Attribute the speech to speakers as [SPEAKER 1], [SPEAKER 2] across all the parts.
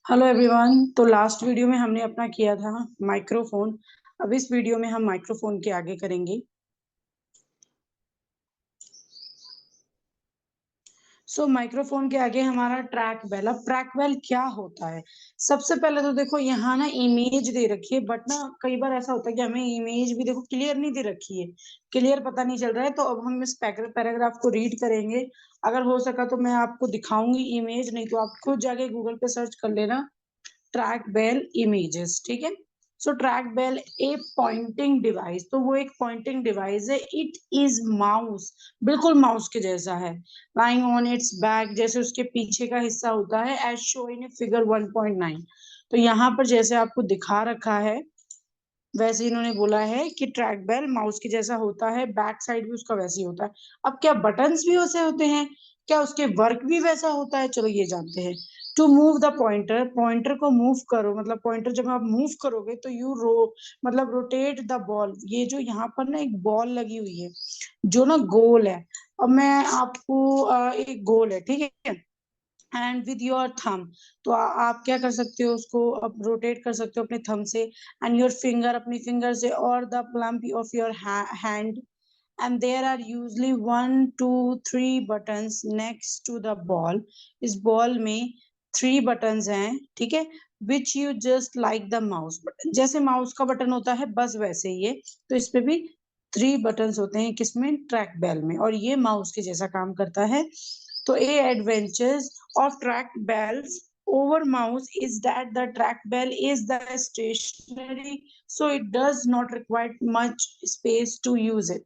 [SPEAKER 1] Hello everyone. तो last video में हमने अपना किया था माइक्रोफोन। अब इस वीडियो में हम माइक्रोफोन के आगे करेंगे। माइक्रोफोन के आगे हमारा ट्रैक बेल। अब ट्रैक बेल क्या होता है? सबसे पहले तो देखो यहाँ ना इमेज दे रखी है, बट ना कई बार ऐसा होता है कि हमें इमेज भी देखो क्लियर नहीं दे रखी है, क्लियर पता नहीं चल रहा है। तो अब हम इस पैराग्राफ को रीड करेंगे। अगर हो सका तो मैं आपको दिखाऊंगी इमेज, नहीं तो आप खुद जाके गूगल पे सर्च कर लेना ट्रैक बेल इमेजेस। ठीक है। Track ball a pointing device, तो वो एक पॉइंटिंग डिवाइस है। इट इज माउस, बिल्कुल माउस के जैसा है। लाइंग ऑन इट्स बैक, जैसे उसके पीछे का हिस्सा होता है, एज शो इन फिगर 1.9। तो यहाँ पर जैसे आपको दिखा रखा है वैसे इन्होंने बोला है कि ट्रैक बेल माउस के जैसा होता है, बैक साइड भी उसका वैसे ही होता है। अब क्या बटन्स भी वैसे होते हैं? क्या उसके वर्क भी वैसा होता है? चलो ये जानते हैं। To move the pointer, pointer को मूव करो, मतलब पॉइंटर जब आप मूव करोगे तो यू मतलब रोटेट द बॉल। ये जो यहाँ पर ना एक बॉल लगी हुई है जो ना गोल है। अब मैं आपको एक गोल है, ठीक है, एंड विद योर थम। तो आप क्या कर सकते हो, उसको आप रोटेट कर सकते हो अपने थम से, एंड योर फिंगर, अपनी फिंगर से, और the palm of your hand. And there are usually 1 2 3 buttons next to the ball. इस बॉल में 3 buttons हैं, ठीक है, which you just like the mouse button, जैसे माउस का बटन होता है बस वैसे ही है। तो इस पे भी 3 buttons होते हैं, किसमें? ट्रैक बेल में, और ये माउस के जैसा काम करता है। तो ए adventures of track bells over mouse is that the track bell is the stationary, so it does not require much space to use it.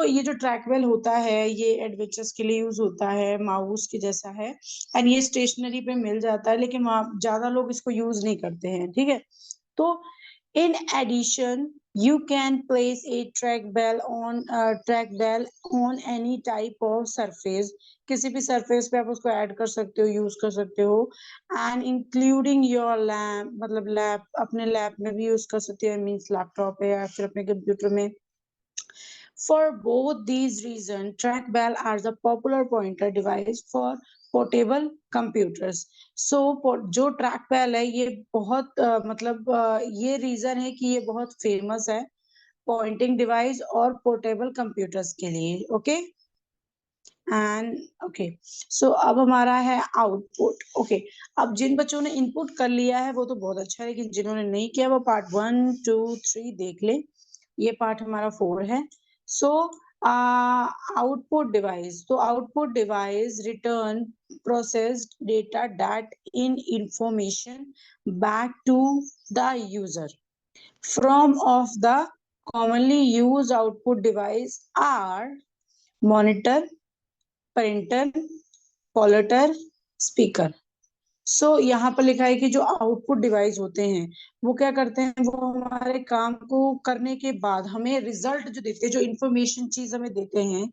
[SPEAKER 1] ये जो ट्रैक बेल होता है ये एडवेंचर्स के लिए यूज होता है, माउस के जैसा है, एंड ये स्टेशनरी पे मिल जाता है, लेकिन वहाँ ज्यादा लोग इसको यूज नहीं करते हैं, ठीक है। तो in addition, you can place a track bell on any type of surface. किसी भी सरफेस पे आप उसको ऐड कर सकते हो, यूज कर सकते हो, एंड इंक्लूडिंग योर लैप, मतलब लैप, अपने लैप में भी यूज कर सकते हो, मीन्स लैपटॉप है या फिर अपने कंप्यूटर में। For both these reasons, trackball are the popular pointer device for portable computers. जो trackball है ये बहुत ये रीजन है कि ये बहुत फेमस है पॉइंटिंग डिवाइस और पोर्टेबल कंप्यूटर्स के लिए। ओके एंड ओके अब हमारा है आउटपुट। ओके अब जिन बच्चों ने इनपुट कर लिया है वो तो बहुत अच्छा है, लेकिन जिन्होंने नहीं किया वो पार्ट 1 2 3 देख ले। ये पार्ट हमारा 4 है। सो आउटपुट डिवाइस, तो output device return processed data that in information back to the user from of the commonly used output device are monitor, printer, plotter, speaker. यहाँ पर लिखा है कि जो आउटपुट डिवाइस होते हैं वो क्या करते हैं, वो हमारे काम को करने के बाद हमें रिजल्ट जो देते हैं, जो इंफॉर्मेशन चीज हमें देते हैं,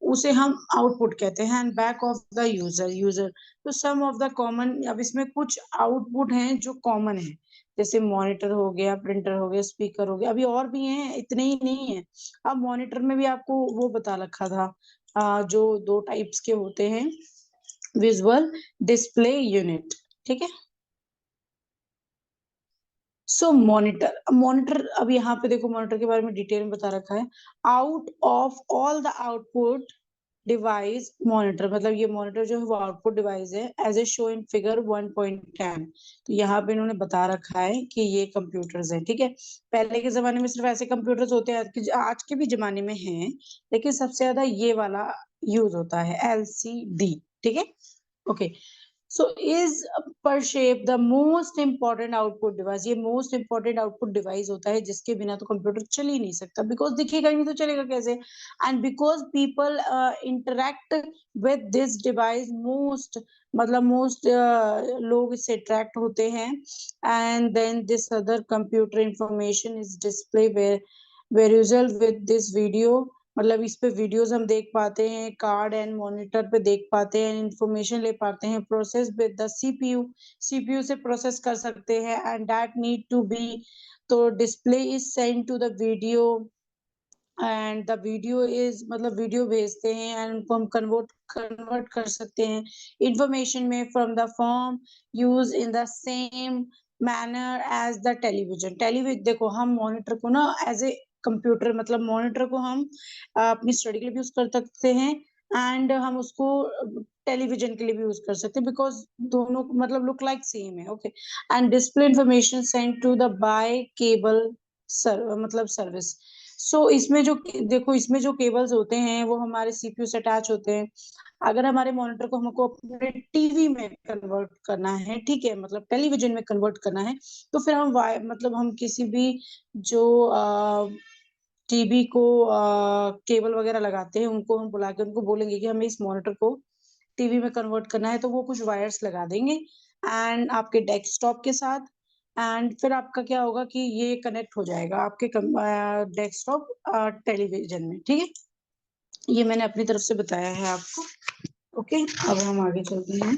[SPEAKER 1] उसे हम आउटपुट कहते हैं, and back of the user. तो सम ऑफ द कॉमन, अब इसमें कुछ आउटपुट हैं जो कॉमन है, जैसे मॉनिटर हो गया, प्रिंटर हो गया, स्पीकर हो गया, अभी और भी हैं, इतने ही नहीं है। अब मॉनिटर में भी आपको वो बता रखा था, जो 2 टाइप्स के होते हैं, विजुअल डिस्प्ले यूनिट, ठीक है। मॉनिटर, मॉनिटर अब यहाँ पे देखो मॉनिटर के बारे में डिटेल में बता रखा है। Out of all the output device monitor, मतलब ये मॉनिटर जो है वो आउटपुट डिवाइस है, as a show in figure 1.10। तो यहाँ पे इन्होंने बता रखा है कि ये कंप्यूटर्स हैं, ठीक है। पहले के जमाने में सिर्फ ऐसे कंप्यूटर्स होते हैं, आज के भी जमाने में हैं, लेकिन सबसे ज्यादा ये वाला यूज होता है, एलसीडी, ठीक है। Okay is per shape the most important output device, ये मोस्ट इंपॉर्टेंट आउटपुट डिवाइस होता है जिसके बिना तो कंप्यूटर चल ही नहीं सकता, बिकॉज दिखेगा ही नहीं तो चलेगा कैसे। And because people interact with this device most, मतलब मोस्ट लोग इससे अट्रैक्ट होते हैं, and then this other computer information is display where usual with this video, मतलब इस पे वीडियोस हम देख पाते हैं, कार्ड एंड मॉनिटर पे देख पाते हैं, इंफॉर्मेशन ले पाते हैं, process with the CPU, CPU से प्रोसेस कर सकते हैं, and that need to be, तो display is send to the video and the video is मतलब वीडियो भेजते हैं एंड उनको हम कन्वर्ट कर सकते हैं इंफॉर्मेशन में from the form use in the same manner as the television. Television देखो, हम मॉनिटर को ना एज ए कंप्यूटर, मतलब मॉनिटर को हम अपनी स्टडी के लिए भी यूज कर सकते हैं एंड हम उसको टेलीविजन के लिए भी यूज कर सकते हैं, बिकॉज दोनों मतलब लुक लाइक सेम है। Okay, and display information send to the by cable मतलब सर्विस। सो इसमें जो देखो, इसमें जो केबल्स होते हैं वो हमारे सीपीयू से अटैच होते हैं। अगर हमारे मॉनिटर को हमको अपने टीवी में कन्वर्ट करना है, ठीक है, मतलब टेलीविजन में कन्वर्ट करना है, तो फिर हम मतलब हम किसी भी जो टीवी को केबल वगैरह लगाते हैं उनको हम बुला के उनको बोलेंगे कि हमें इस मॉनिटर को टीवी में कन्वर्ट करना है, तो वो कुछ वायर्स लगा देंगे एंड आपके डेस्कटॉप के साथ। एंड फिर आपका क्या होगा कि ये कनेक्ट हो जाएगा आपके डेस्कटॉप टेलीविजन में, ठीक है। ये मैंने अपनी तरफ से बताया है आपको। ओके, अब हम आगे चलते हैं।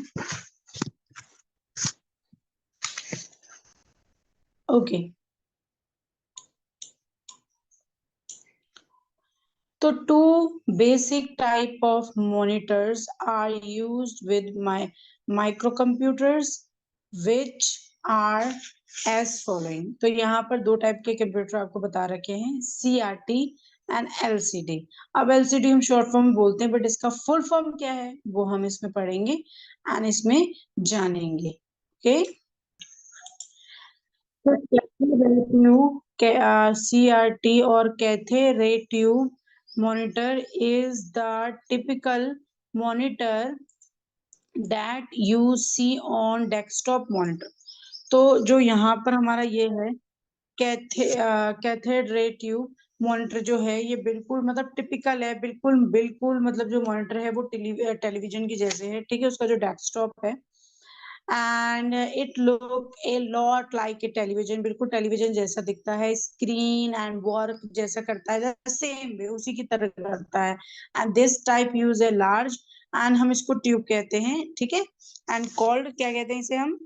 [SPEAKER 1] Okay, so two basic type of monitors are used with my microcomputers, which are as following। तो यहाँ पर दो टाइप के कंप्यूटर आपको बता रखे हैं, CRT एंड LCD। अब LCD हम शॉर्ट फॉर्म में बोलते हैं, बट इसका फुल फॉर्म क्या है वो हम इसमें पढ़ेंगे एंड इसमें जानेंगे। ओके, CRT और Cathay ray tube monitor is the typical monitor that you see on desktop monitor। तो जो यहाँ पर हमारा ये है कैथेड रे ट्यूब मॉनिटर जो है, ये बिल्कुल मतलब टिपिकल है, बिल्कुल बिल्कुल मतलब जो मॉनिटर है वो टेलीविजन की जैसे है, ठीक है, उसका जो डेस्कटॉप है and it look a lot like a television, बिल्कुल टेलीविजन जैसा दिखता है, स्क्रीन एंड वर्क जैसा करता है, सेम वे उसी की तरह करता है। And this type use a large, and हम इसको ट्यूब कहते हैं, ठीक है, एंड कॉल्ड क्या कहते हैं इसे हम,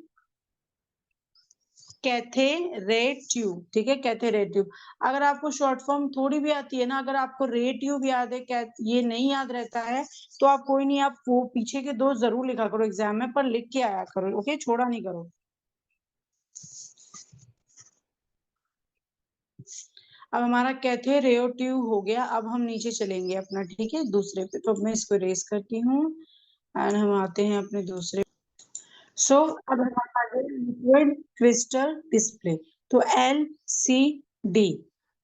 [SPEAKER 1] कैथे रे ट्यूब, ठीक है, कैथे रे ट्यूब। अगर आपको शॉर्ट फॉर्म थोड़ी भी आती है ना, अगर आपको रे ट्यूब याद है, ये नहीं याद रहता है तो आप कोई नहीं, आप वो पीछे के दो जरूर लिखा करो एग्जाम में, पर लिख के आया करो, ओके, छोड़ा नहीं करो। अब हमारा कैथे रेयो ट्यूब हो गया, अब हम नीचे चलेंगे अपना, ठीक है, दूसरे पे। तो अब मैं इसको रेस करती हूँ एंड हम आते हैं अपने दूसरे। सो अब हमारा लिक्विड क्रिस्टल डिस्प्ले, तो LCD,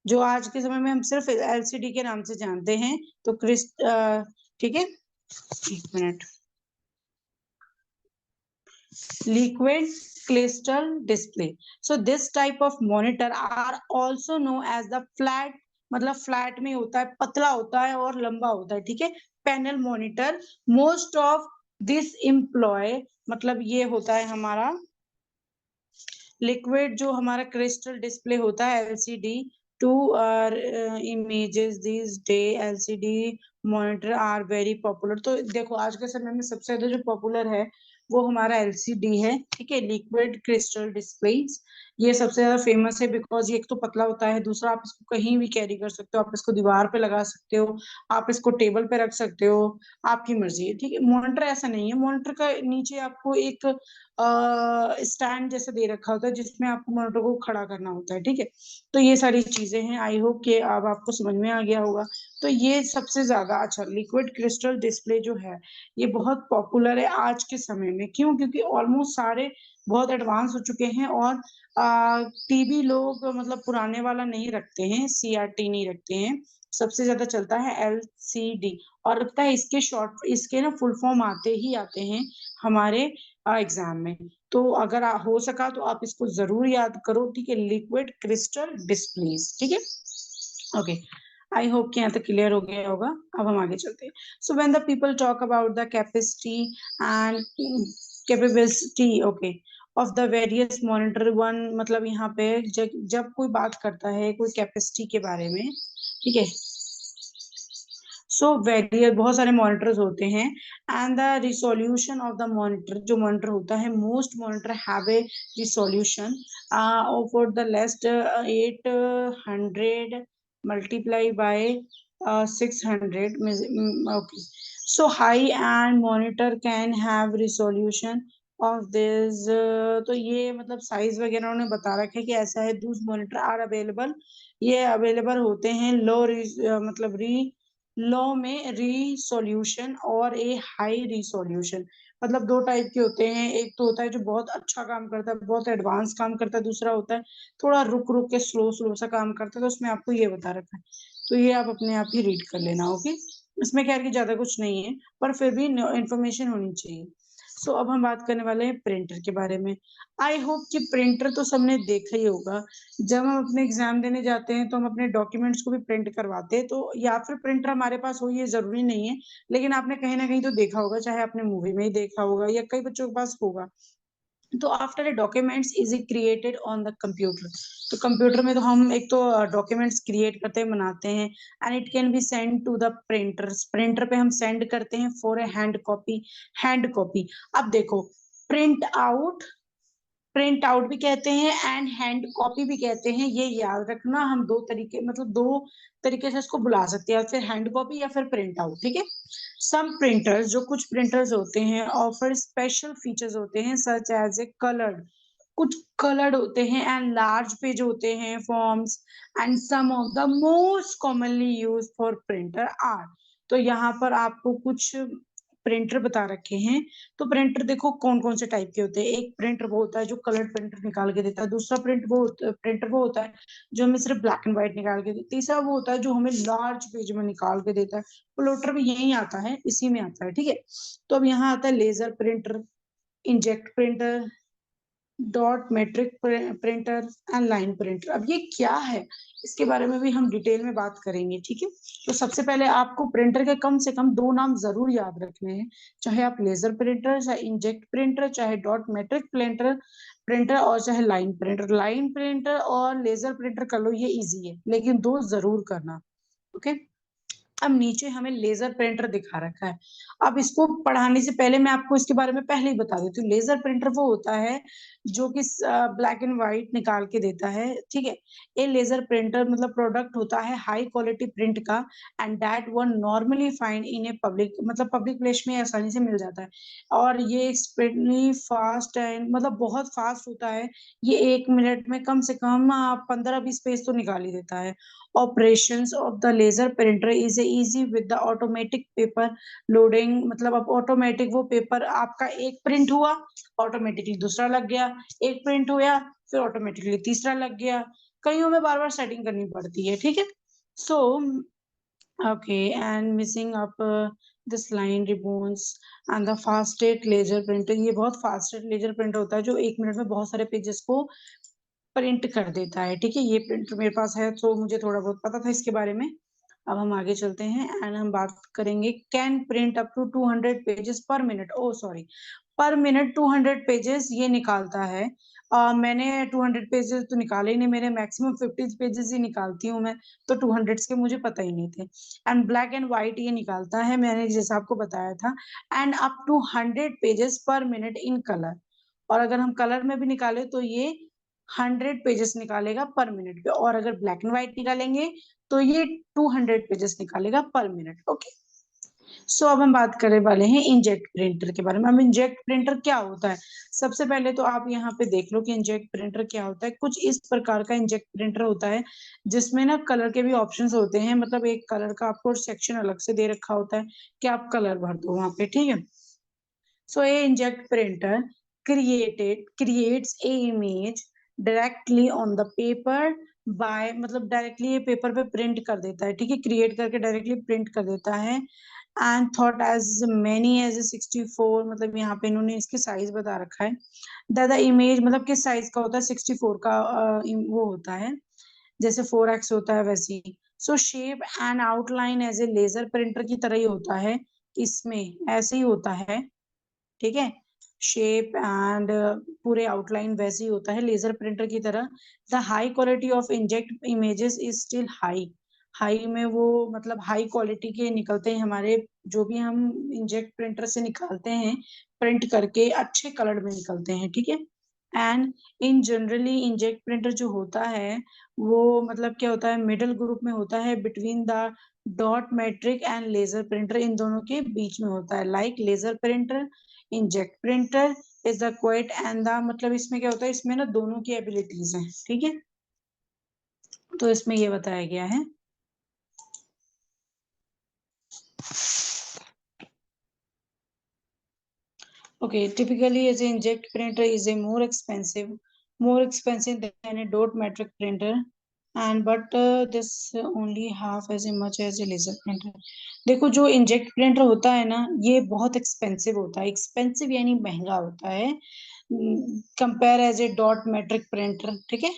[SPEAKER 1] जो आज के समय में हम सिर्फ LCD के नाम से जानते हैं। तो ठीक है, एक minute. liquid crystal display, so this type of monitor are also known as the flat, मतलब फ्लैट में होता है, पतला होता है और लंबा होता है, ठीक है, panel monitor. Most of this employ, मतलब ये होता है हमारा लिक्विड जो हमारा क्रिस्टल डिस्प्ले होता है LCD to images this day. LCD monitor are very popular. तो देखो, आज के समय में सबसे ज्यादा जो पॉपुलर है वो हमारा LCD है, ठीक है, लिक्विड क्रिस्टल डिस्प्लेस। ये सबसे ज्यादा फेमस है बिकॉज ये एक तो पतला होता है, दूसरा आप इसको कहीं भी कैरी कर सकते हो, आप इसको दीवार पे लगा सकते हो, आप इसको टेबल पे रख सकते हो, आपकी मर्जी है, ठीक है। मॉनिटर ऐसा नहीं है, मॉनिटर का नीचे आपको एक स्टैंड जैसे दे रखा होता है जिसमें आपको मॉनिटर को खड़ा करना होता है, ठीक है। तो ये सारी चीजें हैं, आई होप कि अब आपको समझ में आ गया होगा। तो ये सबसे ज्यादा अच्छा लिक्विड क्रिस्टल डिस्प्ले जो है ये बहुत पॉपुलर है आज के समय में। क्यों? क्योंकि ऑलमोस्ट सारे बहुत एडवांस हो चुके हैं और टीवी लोग मतलब पुराने वाला नहीं रखते हैं, CRT नहीं रखते हैं, सबसे ज्यादा चलता है LCD। और लगता है इसके शॉर्ट, इसके ना फुल फॉर्म आते ही आते हैं हमारे एग्जाम में। तो अगर हो सका तो आप इसको जरूर याद करो, ठीक है, लिक्विड क्रिस्टल डिस्प्लेस, ठीक है। ओके, आई होप कि यहाँ तक क्लियर हो गया होगा। अब हम आगे चलते हैं। So when the people talk about the capacity and capability, okay, of the various monitor one, मतलब यहाँ पे जब कोई बात करता है कोई कैपेसिटी के बारे में, ठीक है, सो वेरियस बहुत सारे मॉनिटर्स होते हैं and the resolution of the monitor, जो मॉनिटर होता है, most monitor have a resolution for the लेस्ट 800 multiply by 600. Okay, so high and monitor can have resolution of this. तो ये मतलब साइज वगैरह उन्होंने बता रखा है कि ऐसा है। दूस मॉनिटर आर अवेलेबल, ये अवेलेबल होते हैं लो मतलब लो में रिसोल्यूशन और ए हाई रिसोल्यूशन। मतलब दो टाइप के होते हैं, एक तो होता है जो बहुत अच्छा काम करता है, बहुत एडवांस काम करता है, दूसरा होता है थोड़ा रुक रुक के स्लो स्लो सा काम करता है। तो उसमें आपको ये बता रखा है, तो ये आप अपने आप ही रीड कर लेना। ओके, इसमें खैर की ज्यादा कुछ नहीं है, पर फिर भी इंफॉर्मेशन होनी चाहिए। सो अब हम बात करने वाले हैं प्रिंटर के बारे में। आई होप कि प्रिंटर तो सबने देखा ही होगा। जब हम अपने एग्जाम देने जाते हैं तो हम अपने डॉक्यूमेंट्स को भी प्रिंट करवाते हैं, तो या फिर प्रिंटर हमारे पास हो ये जरूरी नहीं है, लेकिन आपने कहीं ना कहीं तो देखा होगा, चाहे आपने मूवी में ही देखा होगा या कई बच्चों के पास होगा। तो after a documents is created on the computer, तो कंप्यूटर में तो हम एक तो डॉक्यूमेंट्स क्रिएट करते हैं, बनाते हैं, and it can be send to the printers, printer पे हम सेंड करते हैं for a hand copy. Hand copy, अब देखो, प्रिंट आउट, प्रिंट आउट भी कहते हैं एंड हैंड कॉपी भी कहते हैं, ये याद रखना। हम दो तरीके, मतलब दो तरीके से इसको बुला सकते हैं, या फिर हैंड कॉपी या फिर प्रिंट आउट, ठीक है। सम प्रिंटर्स, जो कुछ प्रिंटर्स होते हैं, ऑफर स्पेशल फीचर्स होते हैं सच एज ए कलर्ड, कुछ कलर्ड होते हैं, एंड लार्ज पेज होते हैं forms, and some of the most commonly use for printer are. तो यहाँ पर आपको कुछ प्रिंटर बता रखे हैं। तो प्रिंटर देखो कौन कौन से टाइप के होते हैं। एक प्रिंटर वो होता है जो कलर प्रिंटर निकाल के देता है, दूसरा प्रिंटर वो होता है जो हमें सिर्फ ब्लैक एंड व्हाइट निकाल के देता है, तीसरा वो होता है जो हमें लार्ज पेज में निकाल के देता है। प्लॉटर भी यही आता है, इसी में आता है, ठीक है। तो अब यहाँ आता है laser printer, inject printer, dot matrix printer and line printer. अब ये क्या है, इसके बारे में भी हम डिटेल में बात करेंगे, ठीक है। तो सबसे पहले आपको प्रिंटर के कम से कम दो नाम जरूर याद रखने हैं, चाहे आप लेजर प्रिंटर, चाहे इंजेक्ट प्रिंटर, चाहे डॉट मेट्रिक प्रिंटर प्रिंटर, और चाहे लाइन प्रिंटर। लाइन प्रिंटर और लेजर प्रिंटर कर लो, ये इजी है, लेकिन दो जरूर करना। ओके, अब नीचे हमें लेजर प्रिंटर दिखा रखा है। अब इसको पढ़ाने से पहले मैं आपको इसके बारे में पहले ही बता देती हूँ। लेजर प्रिंटर वो होता है जो कि ब्लैक एंड व्हाइट निकाल के देता है, ठीक है। ये लेजर प्रिंटर मतलब प्रोडक्ट होता है हाई क्वालिटी प्रिंट का, and that one normally find in a public, मतलब पब्लिक प्लेस में आसानी से मिल जाता है। और ये एक्सट्रीमली फास्ट एंड मतलब बहुत फास्ट होता है। ये 1 मिनट में कम से कम 15-20 पेज तो निकाल ही देता है। operations of the laser printer is easy with the automatic paper loading, मतलब अब ऑटोमेटिक वो पेपर आपका एक प्रिंट हुआ, ऑटोमेटिकली दूसरा लग गया, एक प्रिंट हुआ, फिर ऑटोमेटिकली तीसरा लग गया। कईयों में बार बार सेटिंग करनी पड़ती है, ठीक है। So okay, and missing up this line ribbons and the fastest laser printer, ये बहुत फास्टेस्ट लेजर प्रिंटर होता है जो 1 मिनट में बहुत सारे पेजेस को प्रिंट कर देता है, ठीक है। ये प्रिंटर मेरे पास है तो मुझे थोड़ा बहुत पता था इसके बारे में। अब हम आगे चलते हैं एंड हम बात करेंगे can print up to 200 pages per minute. Oh sorry, per minute 200 pages ये निकालता है। मैंने 200 पेजेस तो निकाले ही नहीं, मेरे मैक्सिमम 50 पेजेस ही निकालती हूँ मैं, तो 200 के मुझे पता ही नहीं थे। एंड ब्लैक एंड व्हाइट ये निकालता है, मैंने जैसा आपको बताया था, and up to 100 pages per minute in colour. और अगर हम कलर में भी निकाले तो ये 100 पेजेस निकालेगा पर मिनट पे, और अगर ब्लैक एंड व्हाइट निकालेंगे तो ये 200 पेजेस निकालेगा पर मिनट। ओके, सो अब हम बात करने वाले हैं इंजेक्ट प्रिंटर के बारे में। अब इंजेक्ट प्रिंटर क्या होता है, सबसे पहले तो आप यहाँ पे देख लो कि इंजेक्ट प्रिंटर क्या होता है। कुछ इस प्रकार का इंजेक्ट प्रिंटर होता है जिसमें ना कलर के भी ऑप्शंस होते हैं, मतलब एक कलर का आपको सेक्शन अलग से दे रखा होता है कि आप कलर भर दो वहां पे, ठीक है। So a inject printer creates a image directly on the paper by, मतलब डायरेक्टली ये पेपर पे प्रिंट कर देता है, ठीक है। क्रिएट करके डायरेक्टली प्रिंट कर देता है। And thought as many as 64, मतलब यहाँ पे इन्होंने इसकी साइज बता रखा है। द इमेज मतलब किस साइज का होता है, 64 का वो होता है, जैसे 4x होता है वैसे ही। So shape and outline as a laser printer की तरह ही होता है, इसमें ऐसे ही होता है, ठीक है। शेप एंड पूरे आउटलाइन वैसे ही होता है लेजर प्रिंटर की तरह। The high quality of inject images is still high, high में वो मतलब हाई क्वालिटी के निकलते हैं हमारे, जो भी हम इंजेक्ट प्रिंटर से निकालते हैं प्रिंट करके अच्छे कलर में निकलते हैं, ठीक है। And in generally inject printer जो होता है वो मतलब क्या होता है, मिडिल ग्रुप में होता है between the dot matrix and laser printer, इन दोनों के बीच में होता है। Like laser printer, inject printer is the quiet and the, मतलब इसमें क्या होता है, इसमें ना दोनों की एबिलिटीज हैं, ठीक है। तो इसमें ये बताया गया है। Okay, typically as an inkjet printer is a more expensive than a dot metric printer, and but this only half as much as a laser printer. देखो जो इंजेक्ट प्रिंटर होता है ना, ये बहुत एक्सपेंसिव होता है, एक्सपेंसिव यानी महंगा होता है compare as a dot matrix printer, ठीक है।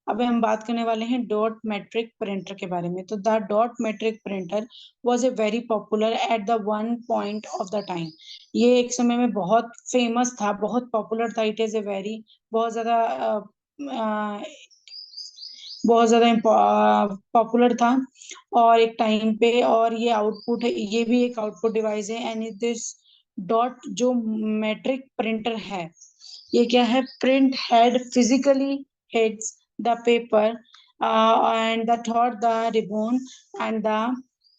[SPEAKER 1] अभी हम बात करने वाले हैं डॉट मेट्रिक प्रिंटर के बारे में। तो the dot matrix printer was a very popular at the one point of the time. ये एक समय में बहुत फेमस था, बहुत पॉपुलर था। इट इज ए वेरी, बहुत ज्यादा बहुत ज्यादा पॉपुलर था और एक टाइम पे, और ये आउटपुट है, ये भी एक आउटपुट डिवाइस है। एंड दिस डॉट जो मेट्रिक प्रिंटर है, ये क्या है, print head physically heads the paper and the thought the ribbon and the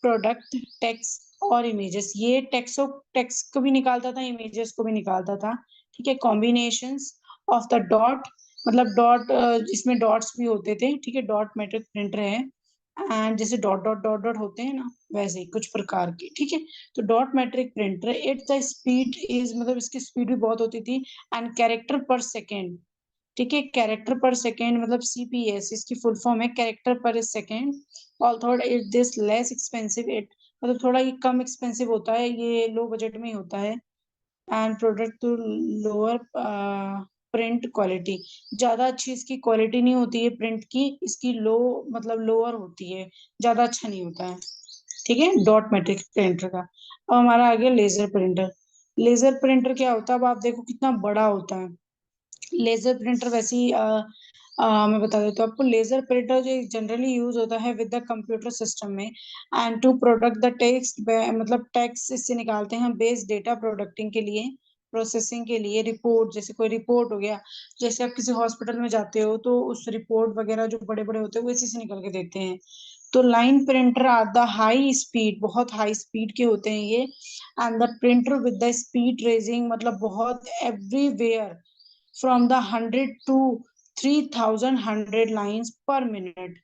[SPEAKER 1] product text और इमेजेस। ये टेक्स्ट को भी निकालता था, इमेजेस को भी निकालता था, ठीक है। कॉम्बिनेशंस ऑफ द डॉट, मतलब डॉट, इसमें डॉट्स भी होते थे, ठीक है। डॉट मेट्रिक प्रिंटर है एंड जैसे डॉट डॉट डॉट डॉट होते हैं ना, वैसे ही कुछ प्रकार के, ठीक है। तो dot matrix printer it the speed is, मतलब इसकी स्पीड भी बहुत होती थी, एंड कैरेक्टर पर सेकेंड, ठीक है। कैरेक्टर पर सेकेंड मतलब सीपीएस, इसकी फुल फॉर्म है character per second. Although it this less expensive it, मतलब थोड़ा ये कम एक्सपेंसिव होता है, ये लो बजट में ही होता है। And product to lower print quality, ज्यादा अच्छी इसकी क्वालिटी नहीं होती है प्रिंट की, इसकी लो, मतलब लोअर होती है, ज्यादा अच्छा नहीं होता है, ठीक है। डॉट मैट्रिक प्रिंटर का। अब हमारा आ गया लेजर प्रिंटर। लेजर प्रिंटर क्या होता है, अब आप देखो कितना बड़ा होता है लेजर प्रिंटर। वैसे ही मैं बता देता हूँ आपको, लेजर प्रिंटर जो जनरली यूज होता है विद द कंप्यूटर सिस्टम में, and to product the text, मतलब टेक्स्ट इससे निकालते हैं बेस डेटा प्रोडक्टिंग के लिए, प्रोसेसिंग के लिए। रिपोर्ट, जैसे कोई रिपोर्ट हो गया, जैसे आप किसी हॉस्पिटल में जाते हो तो उस रिपोर्ट वगैरह जो बड़े बड़े होते हैं वो इसी से निकल के देते हैं। तो line printer are the high speed, बहुत हाई स्पीड के होते हैं ये। And the printer with the speed raising, मतलब बहुत everywhere from the 100 to 3000 lines per minute,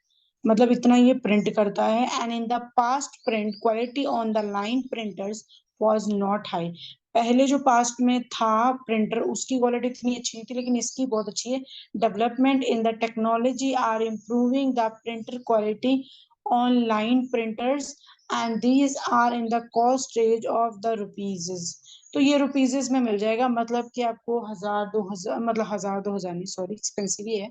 [SPEAKER 1] मतलब इतना ये प्रिंट करता है। And in the past print quality on the line printers was not high. पहले जो पास्ट में था प्रिंटर, उसकी क्वालिटी इतनी अच्छी नहीं थी, लेकिन इसकी बहुत अच्छी है। Development in the technology are improving the printer quality on line printers and these are in the cost range of the rupees. तो ये रुपीजेस में मिल जाएगा, मतलब कि आपको 1000 2000, मतलब 1000 2000 नहीं, सॉरी, एक्सपेंसिव ही है।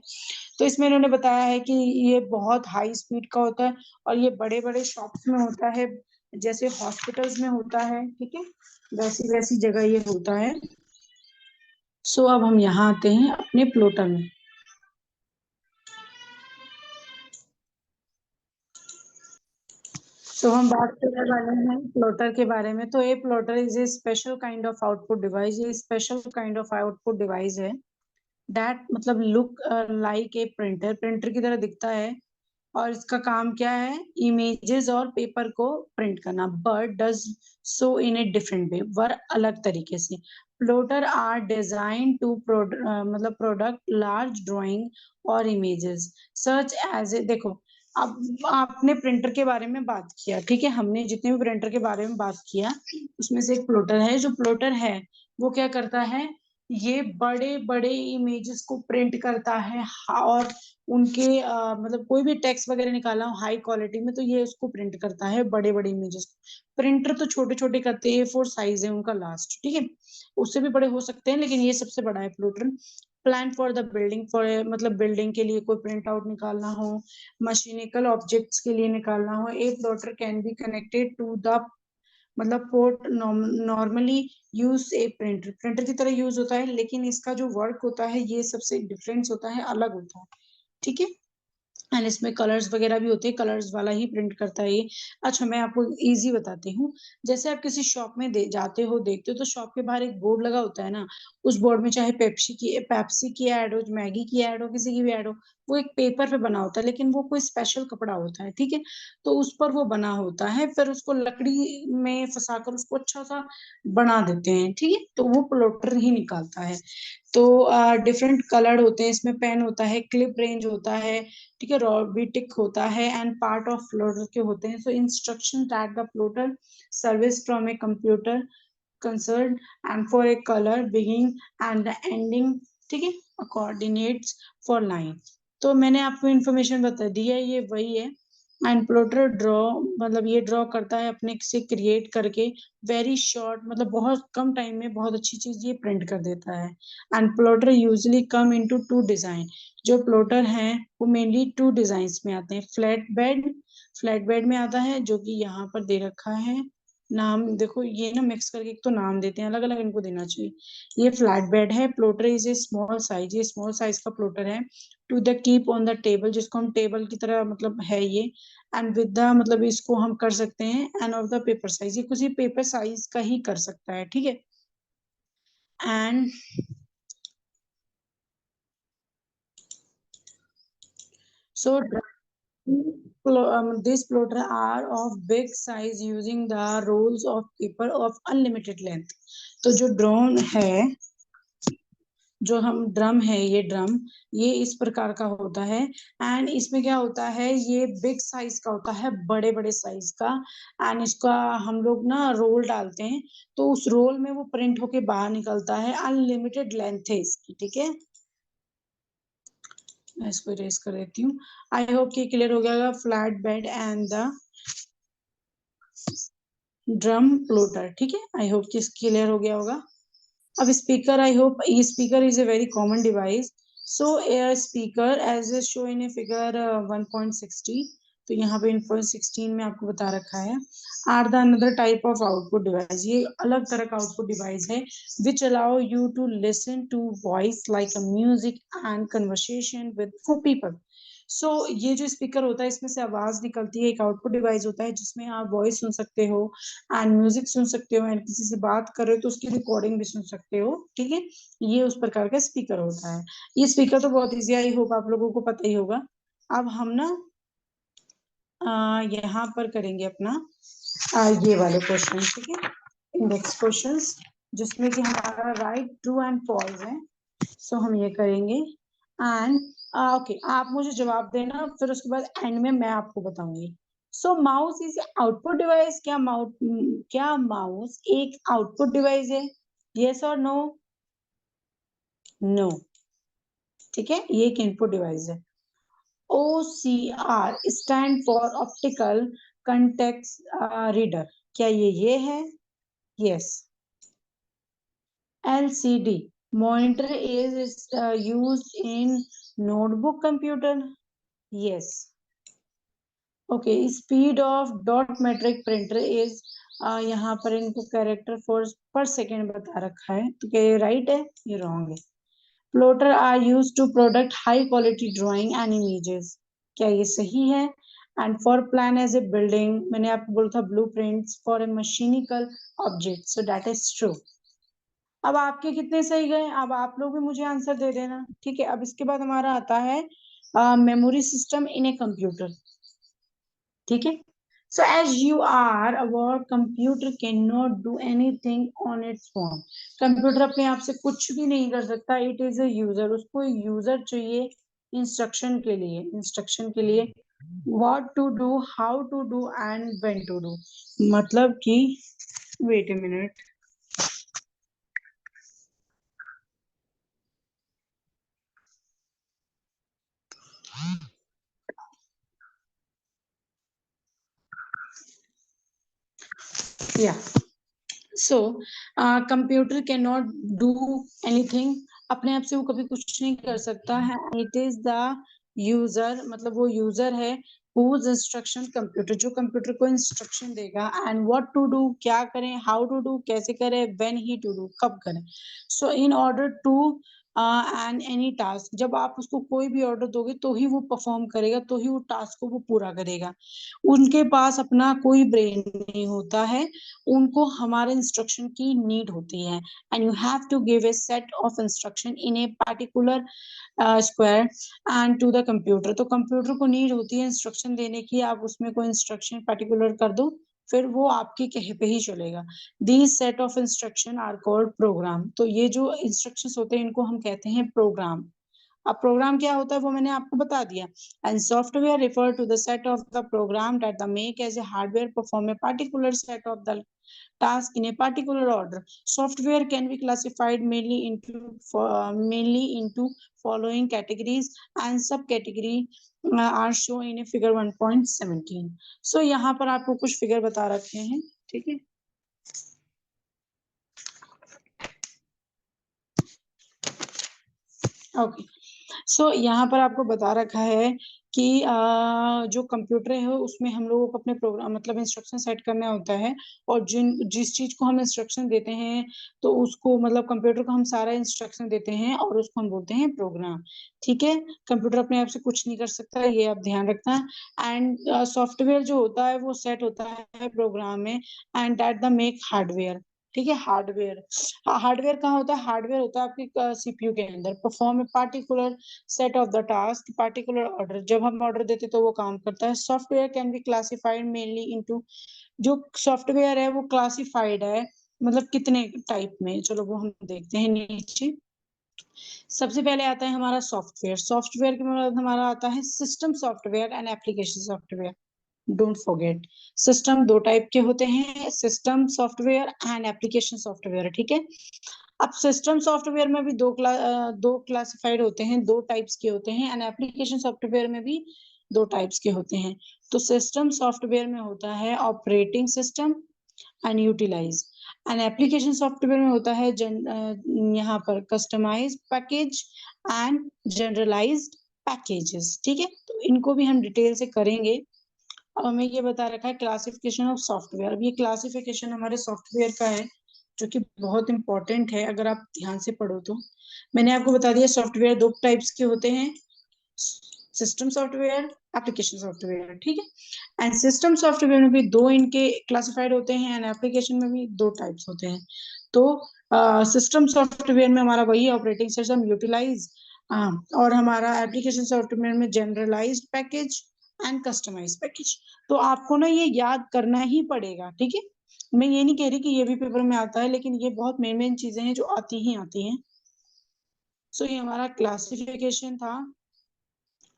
[SPEAKER 1] तो इसमें इन्होंने बताया है कि ये बहुत हाई स्पीड का होता है और ये बड़े बड़े शॉप्स में होता है, जैसे हॉस्पिटल्स में होता है, ठीक है, वैसी वैसी जगह ये होता है। सो अब हम यहाँ आते हैं अपने प्लोटर में। तो हम बात करने वाले हैं प्लॉटर के बारे में। तो a plotter is a special kind of output device, ये special kind of output device है दैट, मतलब look like a printer, printer की तरह दिखता है। और इसका काम क्या है, इमेजेस और पेपर को प्रिंट करना, but does so in a different way, वर अलग तरीके से। प्लॉटर आर डिजाइन टू मतलब प्रोडक्ट लार्ज ड्राइंग और इमेजेस सच एज ए, देखो अब आपने प्रिंटर के बारे में बात किया, ठीक है, हमने जितने भी प्रिंटर के बारे में बात किया उसमें से एक प्लॉटर है। जो प्लॉटर है वो क्या करता है, ये बड़े बड़े इमेजेस को प्रिंट करता है, और उनके मतलब कोई भी टेक्स्ट वगैरह निकाला हो हाई क्वालिटी में तो ये उसको प्रिंट करता है, बड़े बड़े इमेजेस। प्रिंटर तो छोटे छोटे करते हैं, A4 साइज है उनका लास्ट, ठीक है, उससे भी बड़े हो सकते हैं, लेकिन ये सबसे बड़ा है plotter. Plan for the building, for मतलब बिल्डिंग के लिए कोई प्रिंट आउट निकालना हो, मशीनिकल ऑब्जेक्ट्स के लिए निकालना हो, a plotter can be connected to the, मतलब port normally use a printer, printer की तरह यूज होता है, लेकिन इसका जो वर्क होता है ये सबसे डिफरेंस होता है, अलग होता है, ठीक है। एंड इसमें कलर्स वगैरह भी होते हैं, कलर्स वाला ही प्रिंट करता है ये। अच्छा, मैं आपको इजी बताती हूँ। जैसे आप किसी शॉप में जाते हो, देखते हो, तो शॉप के बाहर एक बोर्ड लगा होता है ना, उस बोर्ड में चाहे पेप्सी की ऐड हो, मैगी की ऐड हो, किसी की भी ऐड हो, वो एक पेपर पे बना होता है, लेकिन वो कोई स्पेशल कपड़ा होता है, ठीक है। तो उस पर वो बना होता है, फिर उसको लकड़ी में फंसाकर उसको अच्छा सा बना देते हैं, ठीक है, तो वो प्लॉटर ही निकालता है। तो डिफरेंट कलर होते हैं इसमें, पेन होता है, क्लिप रेंज होता है, ठीक है, रॉबिटिक होता है, एंड पार्ट ऑफ फ्लोटर के होते हैं। So instruction that the floater service from a computer concern and for a colour beginning and the ending, ठीक है, कोऑर्डिनेट्स फॉर लाइन। तो मैंने आपको इन्फॉर्मेशन बता दी है, ये वही है। एंड प्लॉटर ड्रॉ, मतलब ये ड्रॉ करता है अपने से क्रिएट करके, वेरी शॉर्ट, मतलब बहुत कम टाइम में बहुत अच्छी चीज ये प्रिंट कर देता है। And plotter usually come into two design. जो प्लॉटर हैं वो मेनली टू डिजाइन्स में आते हैं। फ्लैट बेड में आता है, जो कि यहाँ पर दे रखा है। नाम देखो, ये ना मिक्स करके एक तो नाम देते हैं, अलग अलग इनको देना चाहिए। ये फ्लैट बेड है। Plotter is a small size, ये स्मॉल साइज का प्लॉटर है। To the keep on the table, जिसको हम टेबल की तरह मतलब है ये। एंड विद द, मतलब इसको हम कर सकते हैं end of the paper size, ये किसी पेपर साइज का ही कर सकता है, ठीक है। And so these plotter are of big size using the rolls of paper of unlimited length। तो जो ड्रोन है, जो हम ड्रम है, ये ड्रम, ये इस प्रकार का होता है। एंड इसमें क्या होता है, ये बिग साइज का होता है, बड़े बड़े साइज का। एंड इसका हम लोग ना रोल डालते हैं, तो उस रोल में वो प्रिंट होके बाहर निकलता है। अनलिमिटेड लेंथ है इसकी, ठीक है। मैं इसको इरेज कर देती हूँ। आई होप कि क्लियर हो गया। Flat bed and the drum plotter, ठीक है, आई होप कि क्लियर हो गया होगा। अब स्पीकर, आई होप ये speaker is a very common device. So a speaker as a show in a figure 1.60, तो यहाँ पे 1.16 में आपको बता रखा है। Are the another type of output device, ये अलग तरह का आउटपुट डिवाइस है, which allow you to listen to voice like a music and conversation with four people. So ये जो स्पीकर होता है, इसमें से आवाज निकलती है, एक आउटपुट डिवाइस होता है जिसमें आप वॉइस सुन सकते हो एंड म्यूजिक सुन सकते हो, एंड किसी से बात कर रहे हो तो उसकी रिकॉर्डिंग भी सुन सकते हो, ठीक है। ये उस प्रकार का स्पीकर होता है। ये स्पीकर तो बहुत इजी, आई होप आप लोगों को पता ही होगा। अब हम ना यहाँ पर करेंगे अपना ये वाले क्वेश्चन, ठीक है, इंडेक्स क्वेश्चंस, जिसमें कि हमारा राइट, ट्रू एंड फॉल्स है। सो हम ये करेंगे। एंड ओके, आप मुझे जवाब देना, फिर उसके बाद एंड में मैं आपको बताऊंगी। सो माउस इज आउटपुट डिवाइस, क्या माउस एक आउटपुट डिवाइस है? यस और नो? नो, ठीक है, ये एक इनपुट डिवाइस है। OCR stand for optical contact reader, क्या ये है? Yes. LCD monitor is used in notebook computer. Yes. Okay. Speed of dot metric printer is यहाँ पर इनको कैरेक्टर फॉर पर सेकेंड बता रखा है, तो क्या ये राइट है? ये रॉन्ग है। Plotter are use to product high quality drawing and images, क्या ये सही है? And for plan as a building, मैंने आपको बोला था blueprints for a mechanical object, so that is true. अब आपके कितने सही गए, अब आप लोग भी मुझे आंसर दे देना, ठीक है। अब इसके बाद हमारा आता है memory system in a computer, ठीक है। So as you are our computer can not do anything on its own. Computer अपने आप से कुछ भी नहीं कर सकता, इट इज अ यूजर, उसको यूजर चाहिए इंस्ट्रक्शन के लिए what to do, how to do and when to do. मतलब कि, वेट ए मिनट, या so computer can not do anything, अपने आप से वो कभी कुछ नहीं कर सकता है। इट इज द यूजर, मतलब वो यूजर है, हुज इंस्ट्रक्शन कंप्यूटर, जो कंप्यूटर को इंस्ट्रक्शन देगा। एंड व्हाट टू डू, क्या करें, हाउ टू डू, कैसे करें, व्हेन ही टू डू, कब करें। So in order to end any task, जब आप उसको कोई भी ऑर्डर दोगे तो ही वो परफॉर्म करेगा, तो ही वो टास्क को वो पूरा करेगा। उनके पास अपना कोई ब्रेन नहीं होता है, उनको हमारे इंस्ट्रक्शन की नीड होती है। And you have to give a set of instruction in a particular square and to the computer. तो कंप्यूटर को नीड होती है इंस्ट्रक्शन देने की, आप उसमें कोई इंस्ट्रक्शन पर्टिकुलर कर दो, फिर वो आपके कहे पे ही चलेगा। These set of instruction are called program. तो ये जो इंस्ट्रक्शंस होते हैं इनको हम कहते हैं प्रोग्राम। अब प्रोग्राम क्या होता है वो मैंने आपको बता दिया। And software refer to the set of the program that the make as a hardware perform a particular set of the task in a particular order. Software can be classified mainly into following categories, and subcategory are shown in a figure 1.17. So यहाँ पर आपको कुछ figure बता रखे हैं, ठीक है। Okay, सो यहाँ पर आपको बता रखा है कि जो कंप्यूटर है उसमें हम लोगों को अपने प्रोग्राम मतलब इंस्ट्रक्शन सेट करना होता है, और जिस चीज को हम इंस्ट्रक्शन देते हैं तो उसको मतलब कंप्यूटर को हम सारा इंस्ट्रक्शन देते हैं और उसको हम बोलते हैं प्रोग्राम। ठीक है, कंप्यूटर अपने आप से कुछ नहीं कर सकता, ये आप ध्यान रखना। एंड सॉफ्टवेयर जो होता है वो सेट होता है प्रोग्राम में, and that the make hardware. ठीक है, हार्डवेयर, हार्डवेयर कहाँ होता है? हार्डवेयर होता है आपके सीपीयू के अंदर। Perform a particular set of the task, particular order, जब हम ऑर्डर देते तो वो काम करता है। Software can be classified mainly into, जो सॉफ्टवेयर है वो क्लासिफाइड है मतलब कितने टाइप में, चलो वो हम देखते हैं नीचे। सबसे पहले आता है हमारा सॉफ्टवेयर। सॉफ्टवेयर के मतलब हमारा आता है system software and application software. Don't forget, system दो टाइप के होते हैं, system software and application software. ठीक है, अब सिस्टम सॉफ्टवेयर में भी दो क्लासिफाइड होते हैं, दो टाइप्स के होते हैं, एंड एप्लीकेशन सॉफ्टवेयर में भी दो टाइप्स के होते हैं। तो सिस्टम सॉफ्टवेयर में होता है operating system and utilise, and application software में होता है यहाँ पर customise package and generalised packages. ठीक है, तो इनको भी हम डिटेल से करेंगे। अब हमें ये बता रखा है क्लासिफिकेशन ऑफ सॉफ्टवेयर। अब ये क्लासिफिकेशन हमारे सॉफ्टवेयर का है जो कि बहुत इंपॉर्टेंट है, अगर आप ध्यान से पढ़ो तो। मैंने आपको बता दिया सॉफ्टवेयर दो टाइप्स के होते हैं, सिस्टम सॉफ्टवेयर, एप्लीकेशन सॉफ्टवेयर। ठीक है, एंड सिस्टम सॉफ्टवेयर में भी दो इनके क्लासिफाइड होते हैं, एंड एप्लीकेशन में भी दो टाइप्स होते हैं। तो सिस्टम सॉफ्टवेयर में हमारा वही ऑपरेटिंग सिस्टम यूटिलाइज, और हमारा एप्लीकेशन सॉफ्टवेयर में generalised package and customise package. तो आपको ना ये याद करना ही पड़ेगा। ठीक है, मैं ये नहीं कह रही कि ये भी पेपर में आता है, लेकिन ये बहुत मेन मेन चीजें हैं जो आती ही आती हैं। सो ये हमारा क्लासिफिकेशन था।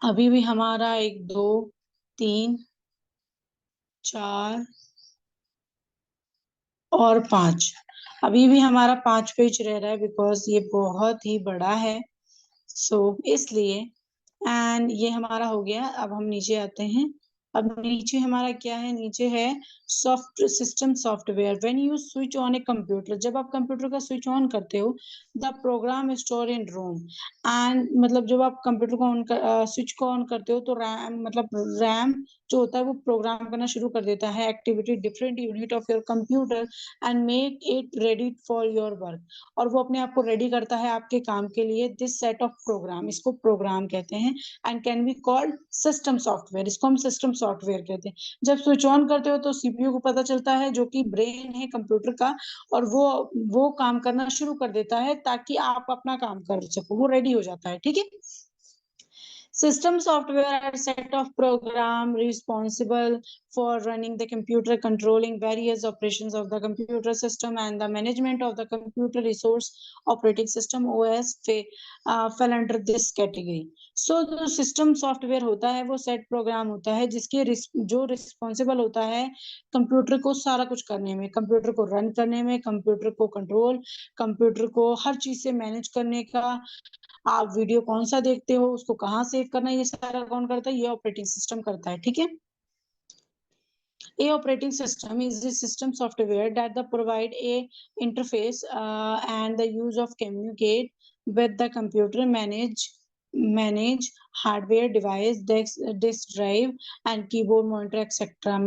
[SPEAKER 1] अभी भी हमारा एक दो तीन चार और पांच, अभी भी हमारा 5 पेज रह रहा है, बिकॉज ये बहुत ही बड़ा है, सो इसलिए। एंड ये हमारा हो गया। अब हम नीचे आते हैं। अब नीचे हमारा क्या है? नीचे है soft system software. When you switch on a computer, जब आप कंप्यूटर का स्विच ऑन करते हो, the program store in ROM. And मतलब जब आप कंप्यूटर को ऑन कर स्विच को ऑन करते हो तो रैम मतलब रैम जो होता है वो प्रोग्राम करना शुरू कर देता है activity different unit of your computer and make it ready for your work. और वो अपने आप को रेडी करता है आपके काम के लिए। दिस सेट ऑफ प्रोग्राम, इसको प्रोग्राम कहते हैं, and can be called system software. इसको हम सिस्टम सॉफ्टवेयर कहते हैं। जब स्विच ऑन करते हो तो सीपीयू को पता चलता है, जो कि ब्रेन है कंप्यूटर का, और वो काम करना शुरू कर देता है ताकि आप अपना काम कर सको, वो रेडी हो जाता है। ठीक है, system software are a set of program responsible for running the computer, controlling various operations of the computer system, and the management of the computer resource. Operating system OS fell under this category. So जो system software होता है वो set programme होता है जिसके जो responsible होता है कंप्यूटर को सारा कुछ करने में, कंप्यूटर को रन करने में, कंप्यूटर को कंट्रोल, कंप्यूटर को हर चीज से मैनेज करने का। आप वीडियो कौन सा देखते हो, उसको कहाँ सेव करना है, ये सारा कौन करता है? ये ऑपरेटिंग सिस्टम करता है। ठीक है, a operating system is a system software that the provide a interface and the use of communicate with the computer, manage hardware device, disk drive and keyboard monitor etc,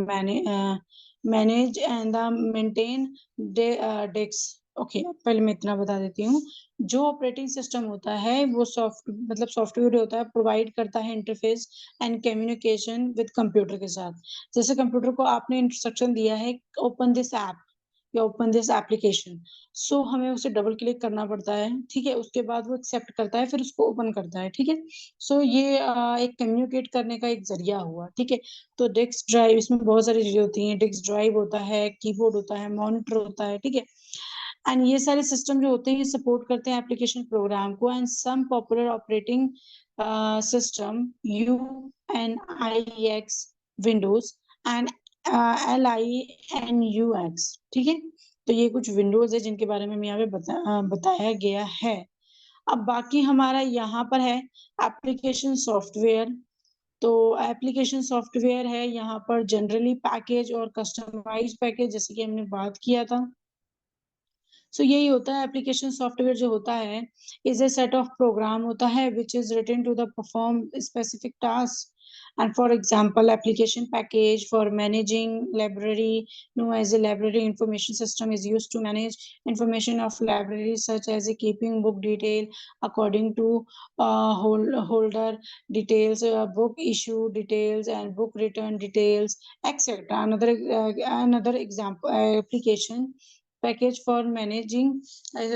[SPEAKER 1] manage and maintain disks. Okay, पहले मैं इतना बता देती हूँ। जो operating system होता है वो सॉफ्टवेयर होता है, प्रोवाइड करता है interface and communication with computer के साथ। जैसे कंप्यूटर को आपने इंस्ट्रक्शन दिया है, ओपन दिस ऐप या ओपन दिस एप्लीकेशन, सो हमें उसे डबल क्लिक करना पड़ता है, ठीक है। उसके बाद वो एक्सेप्ट करता है, फिर उसको ओपन करता है, ठीक है। सो ये एक कम्युनिकेट करने का एक जरिया हुआ, ठीक है। तो डिस्क ड्राइव, इसमें बहुत सारी चीजें होती हैं। डिस्क ड्राइव होता है, कीबोर्ड होता है, मॉनिटर होता है, ठीक है। एंड ये सारे सिस्टम जो होते हैं ये सपोर्ट करते हैं एप्लीकेशन प्रोग्राम को। And some popular operating system UNIX, Windows and LINUX, ठीक है। तो ये कुछ विंडोज है जिनके बारे में मैं यहाँ पे बताया गया है। अब बाकी हमारा यहाँ पर है एप्लीकेशन सॉफ्टवेयर। तो एप्लीकेशन सॉफ्टवेयर है यहाँ पर जनरली पैकेज और कस्टमाइज पैकेज, जैसे कि हमने बात किया था। सो यही होता है एप्लीकेशन सॉफ्टवेयर जो होता है, is a set of program होता है which is written to the perform specific task. And for example application package for managing library known as a library information system is used to manage information of libraries such as a keeping book detail according to holder details, book issue details and book return details, etc. Another example application package for managing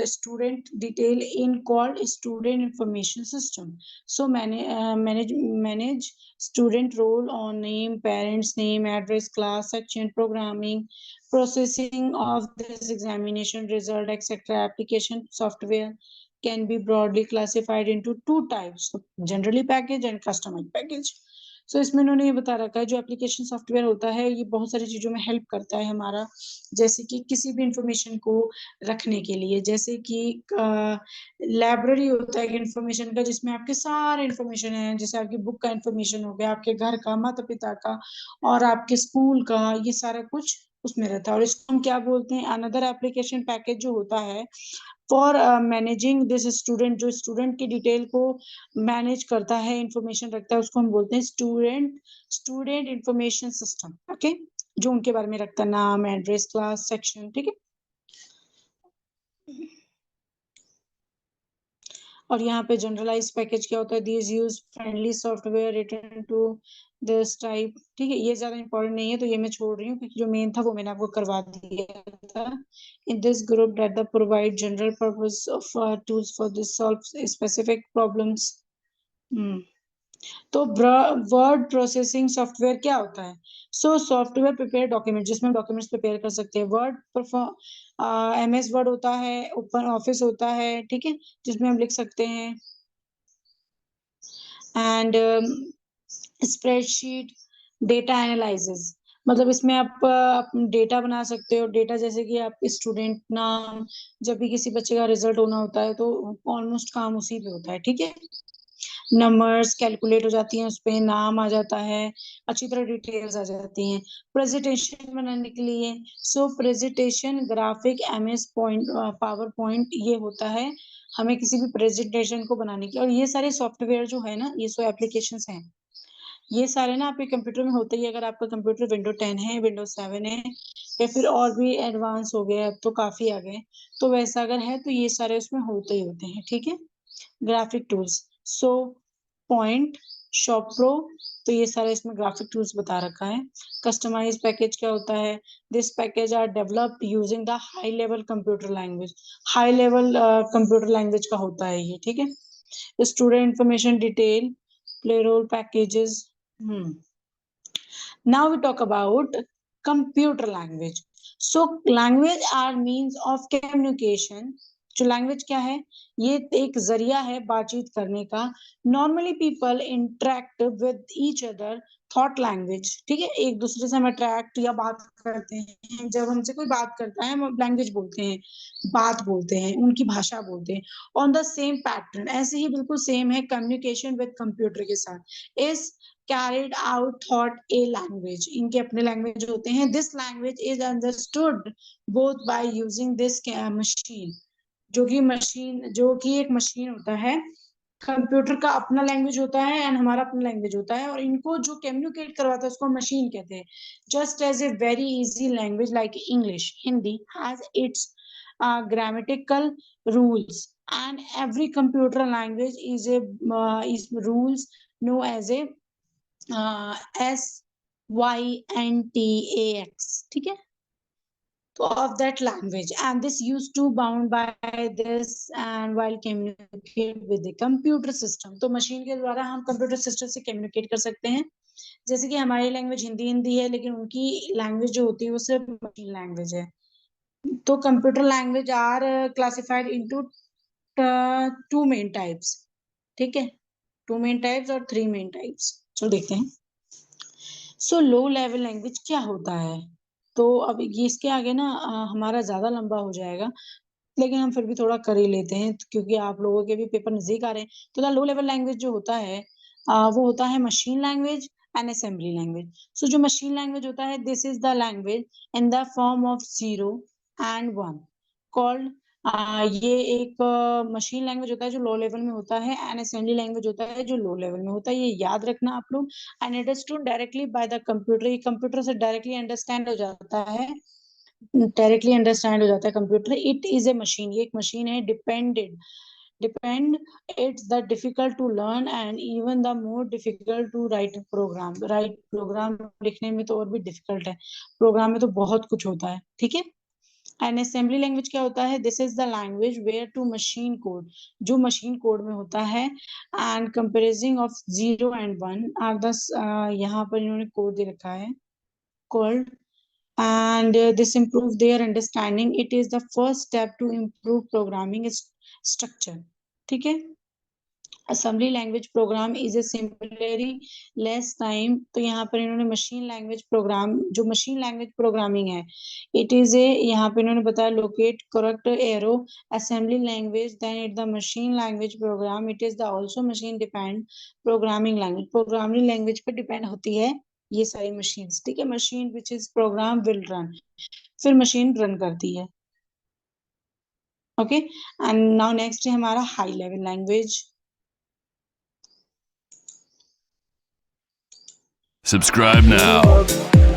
[SPEAKER 1] student detail in called student information system. So manage student role on name, parents name, address, class, section, programming, processing of this examination result, etc. Application software can be broadly classified into two types, so generally package and customized package. सो इसमें इन्होंने ये बता रखा है जो application software होता है ये बहुत सारी चीजों में हेल्प करता है हमारा। जैसे कि किसी भी इंफॉर्मेशन को रखने के लिए, जैसे कि लाइब्रेरी होता है इंफॉर्मेशन का, जिसमें आपके सारे इंफॉर्मेशन है। जैसे आपकी बुक का इंफॉर्मेशन हो गया, आपके घर का, माता पिता का और आपके स्कूल का, ये सारा कुछ उसमें रहता है। और इसको हम क्या बोलते हैं, अनदर एप्लीकेशन पैकेज जो होता है फॉर मैनेजिंग दिस स्टूडेंट, जो स्टूडेंट की डिटेल को मैनेज करता है, इंफॉर्मेशन रखता है, उसको हम बोलते हैं स्टूडेंट इंफॉर्मेशन सिस्टम, ओके। जो उनके बारे में रखता है, नाम, एड्रेस, क्लास, सेक्शन, ठीक है। और यहाँ पे जनरलाइज पैकेज क्या होता है, this use friendly software return to this type, ठीक है। ये ज्यादा इंपॉर्टेंट नहीं है तो ये मैं छोड़ रही हूँ, क्योंकि जो मेन था वो मैंने आपको करवा दिया था। In this group that the provide general purpose of tools for this solve specific problems. तो वर्ड प्रोसेसिंग सॉफ्टवेयर क्या होता है? सो सॉफ्टवेयर प्रिपेयर डॉक्यूमेंट, जिसमें डॉक्यूमेंट्स प्रिपेयर कर सकते हैं। MS वर्ड होता है, ओपन ऑफिस होता है, ठीक है, जिसमें हम लिख सकते हैं। एंड स्प्रेडशीट, डेटा एनालिसिस, मतलब इसमें आप डेटा बना सकते हो। डेटा जैसे कि आप स्टूडेंट नाम, जब भी किसी बच्चे का रिजल्ट होना होता है तो ऑलमोस्ट काम उसी पे होता है, ठीक है। नंबर्स कैलकुलेट हो जाती हैं, उस पे नाम आ जाता है, अच्छी तरह डिटेल्स आ जाती हैं। प्रेजेंटेशन बनाने के लिए, so presentation graphic, MS point, PowerPoint, ये होता है हमें किसी भी प्रेजेंटेशन को बनाने के। और ये सारे सॉफ्टवेयर जो है ना, ये सो एप्लीकेशंस हैं, ये सारे ना आपके कंप्यूटर में होते ही। अगर आपका कंप्यूटर Windows 10 है, Windows 7 है, या फिर और भी एडवांस हो गए, अब तो काफी आ गए, तो वैसा अगर है तो ये सारे उसमें होते ही होते हैं, ठीक है। Graphic tools, so point, shop pro, तो ये सारे इसमें ग्राफिक टूल्स बता रखा है। कस्टमाइज पैकेज क्या होता है, this package are developed using the high level computer language, high level computer language का होता है ये, ठीक है। Student information detail, play role packages. Now we talk about computer language. So language are means of communication. जो language क्या है, ये एक जरिया है बातचीत करने का। Normally people interact with each other thought language, ठीक है। एक दूसरे से हम अट्रैक्ट या बात करते हैं, जब हमसे कोई बात करता है हम लैंग्वेज बोलते हैं, बात बोलते हैं, उनकी भाषा बोलते हैं। ऑन द सेम पैटर्न, ऐसे ही बिल्कुल सेम है कम्युनिकेशन विद कंप्यूटर के साथ। इस carried out thought a language, इनके अपने लैंग्वेज होते हैं। This language is understood both by using this machine, जो कि एक मशीन होता है। कंप्यूटर का अपना लैंग्वेज होता है एंड हमारा अपना लैंग्वेज होता है, और इनको जो कम्युनिकेट करवाता है उसको मशीन कहते हैं। Just as a very easy language like English, Hindi has its grammatical rules, and every computer language is rules known as a syntax, ठीक है, तो of that language, and this used to bound by this and while communicate with the computer system. तो machine के द्वारा हम computer system से communicate कर सकते हैं, जैसे कि हमारी लैंग्वेज हिंदी है, लेकिन उनकी लैंग्वेज जो होती है वो सिर्फ मशीन लैंग्वेज है। तो computer language are classified into 2 main types, ठीक है, 2 मेन टाइप्स और 3 मेन टाइप्स। चलो देखते हैं। सो लो लेवल लैंग्वेज क्या होता है, तो अब ये इसके आगे ना हमारा ज्यादा लंबा हो जाएगा, लेकिन हम फिर भी थोड़ा कर ही लेते हैं क्योंकि आप लोगों के भी पेपर नजदीक आ रहे हैं। तो द लो लेवल लैंग्वेज जो होता है वो होता है machine language and assembly language. So जो मशीन लैंग्वेज होता है, this is the language in the form of 0 and 1 called, ये एक मशीन लैंग्वेज होता है जो लो लेवल में होता है, एंड असेंबली लैंग्वेज होता है जो लो लेवल में होता है। ये याद रखना आप लोग। And understood directly by the computer, ये कंप्यूटर से डायरेक्टली अंडरस्टैंड हो जाता है, डायरेक्टली अंडरस्टैंड हो जाता है computer. It is a machine, ये एक मशीन है। Depend it's the difficult to learn and even the more difficult to write program लिखने में तो और भी डिफिकल्ट है, प्रोग्राम में तो बहुत कुछ होता है, ठीक है। एंड असेंबली लैंग्वेज क्या होता है, this is the language where to machine code, जो मशीन कोड में होता है, and comprising of 0 and 1 are the, यहाँ पर इन्होंने कोड दे रखा है called, and this improve their understanding. It is the first step to improve programming structure, ठीक है। Assembly language program is a simpler less time, तो यहाँ पर इन्होंने मशीन लैंग्वेज प्रोग्राम, जो मशीन लैंग्वेज प्रोग्रामिंग है, इट इज ए, यहाँ पे इन्होंने बताया locate correct error assembly language then it the machine language program, it is the also machine depend programming language, programming language पर डिपेंड होती है ये सारी मशीन, ठीक है। Machine which is program will run, फिर मशीन रन करती है, ओके। एंड नाउ नेक्स्ट है हमारा high level language.
[SPEAKER 2] Subscribe now.